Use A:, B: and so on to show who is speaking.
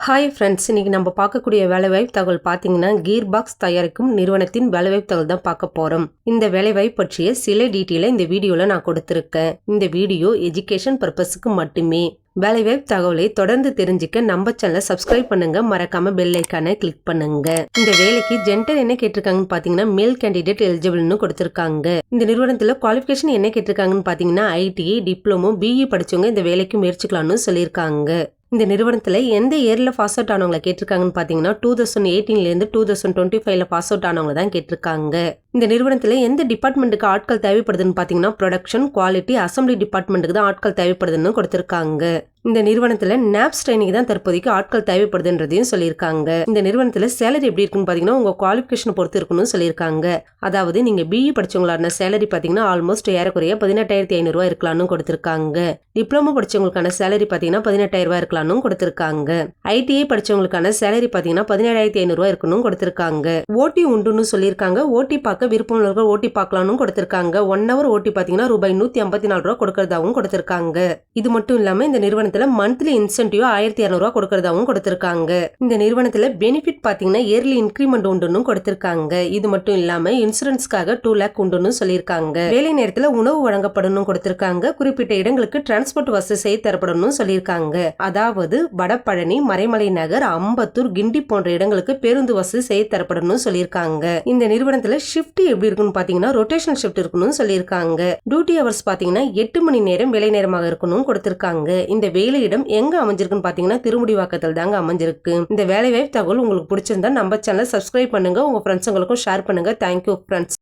A: Hi friends, இன்றைக்கி நம்ம பார்க்கக்கூடிய வேலைவாய்ப்பு தகவல் பார்த்தீங்கன்னா கீர் பாக்ஸ் தயாரிக்கும் நிறுவனத்தின் வேலைவாய்ப்பு தகவல் தான் பார்க்க போகிறோம். இந்த வேலைவாய்ப்பு பற்றிய சில டீட்டெயிலை இந்த வீடியோவில் நான் கொடுத்துருக்கேன். இந்த வீடியோ எஜுகேஷன் பர்பஸுக்கு மட்டுமே. வேலைவாய்ப்பு தகவலை தொடர்ந்து தெரிஞ்சுக்க நம்ம சேனலை சப்ஸ்கிரைப் பண்ணுங்க, மறக்காம பெல் ஐக்கானை கிளிக் பண்ணுங்க. இந்த வேலைக்கு ஜெண்டர் என்ன கேட்டிருக்காங்கன்னு பாத்தீங்கன்னா மேல் கேண்டிடேட் எலிஜிபிள்னு கொடுத்திருக்காங்க. இந்த நிறுவனத்துல குவாலிஃபிகேஷன் என்ன கேட்டிருக்காங்கன்னு பாத்தீங்கன்னா ஐடிஐ, டிப்ளமோ, பிஇ படிச்சவங்க இந்த வேலைக்கு முயற்சிக்கலாம்னு சொல்லியிருக்காங்க. இந்த நிறுவனத்துல எந்த இயர்ல பாஸ் அவுட் ஆனவங்களை கேட்டிருக்காங்கன்னு பாத்தீங்கன்னா 2018 2025 பாஸ் அவுட் ஆனவங்க தான் கேட்டிருக்காங்க. இந்த நிறுவனத்துல எந்த டிபார்ட்மெண்ட்டுக்கு ஆட்கள் தேவைப்படுதுன்னு பாத்தீங்கன்னா ப்ரொடக்ஷன், குவாலிட்டி, அசம்பிளி டிபார்ட்மெண்ட்டுக்கு தான் ஆட்கள் தேவைப்படுதுன்னு கொடுத்திருக்காங்க. இந்த நிறுவனத்துல நாப்ஸ் ட்ரைனிங் தான் தற்போதைக்கு ஆட்கள் தேவைப்படுதுன்றதையும் சொல்லியிருக்காங்க. இந்த நிறுவனத்துல சேலரி எப்படி இருக்குன்னு பாத்தீங்கன்னா உங்க குவாலிஃபிகேஷன் பொறுத்து இருக்குன்னு சொல்லியிருக்காங்க. அதாவது நீங்க பிஇ படிச்சவங்களான சேலரி பாத்தீங்கன்னா ஆல்மோஸ்ட் ஏறக்குறைய 18,500 ரூபாய் இருக்கலாம்னு கொடுத்திருக்காங்க. டிப்ளமோ படிச்சவங்களுக்கான சேலரி பாத்தீங்கன்னா 18,000 ரூபாய் இருக்கலாம்னு கொடுத்திருக்காங்க. ஐடிஐ படிச்சவங்களுக்கான சேலரி பாத்தீங்கன்னா 17,500 ரூபாய் இருக்கணும் கொடுத்திருக்காங்க. ஓடி உண்டுன்னு சொல்லியிருக்காங்க. ஓடி பார்க்க விருப்பமுள்ளவர்கள் ஓடி பார்க்கலாம்னு கொடுத்திருக்காங்க. 1 hour ஓடி பாத்தீங்கன்னா ரூபாய் 154 ரூபாய் கொடுக்கறதாவும் கொடுத்திருக்காங்க. இது மட்டும் இல்லாம இந்த நிறுவனத்துல மந்த்லி இன்சென்டிவ் 1,200 ரூபாய் கொடுக்கறதாவும் கொடுத்திருக்காங்க. இந்த நிறுவனத்துல பெனிஃபிட் பாத்தீங்கன்னா இயர்லி இன்கிரிமெண்ட் உண்டுன்னு கொடுத்திருக்காங்க. இது மட்டும் இல்லாம இன்சூரன்ஸ்க்காக 2 lakh உண்டுன்னு சொல்லியிருக்காங்க. வேலை நேரத்துல உணவு வழங்கப்படணும் கொடுத்திருக்காங்க. குறிப்பிட்ட இடங்களுக்கு டிரான்ஸ்போர்ட் வசதி செய்து தரப்படணும் சொல்லியிருக்காங்க. அதாவது வடபழனி, மறைமலை நகர், அம்பத்தூர், கிண்டி போன்ற இடங்களுக்கு பேருந்து வசதி செய்து தரப்படணும் சொல்லியிருக்காங்க. இந்த நிறுவனத்துல ஷிஃப்ட் எப்படி இருக்குன்னு பாத்தீங்கன்னா ரொட்டேஷனல் ஷிஃப்ட் இருக்கணும்னு சொல்லியிருக்காங்க. டியூட்டி ஹவர்ஸ் பாத்தீங்கன்னா 8 மணி நேரம் வேலை நேரமாக இருக்கணும் கொடுத்திருக்காங்க. இந்த வேலையிடம் எங்க அமைஞ்சிருக்குன்னு பாத்தீங்கன்னா திருமுடிவாக்கத்தில் தாங்க அமைஞ்சிருக்கு. இந்த வேலைவாய்ப்பு தகவல் உங்களுக்கு பிடிச்சிருந்தா நம்ம சேனலை சப்ஸ்கிரைப் பண்ணுங்க, உங்க ஃப்ரெண்ட்ஸுங்களுக்கும் ஷேர் பண்ணுங்க. Thank you friends.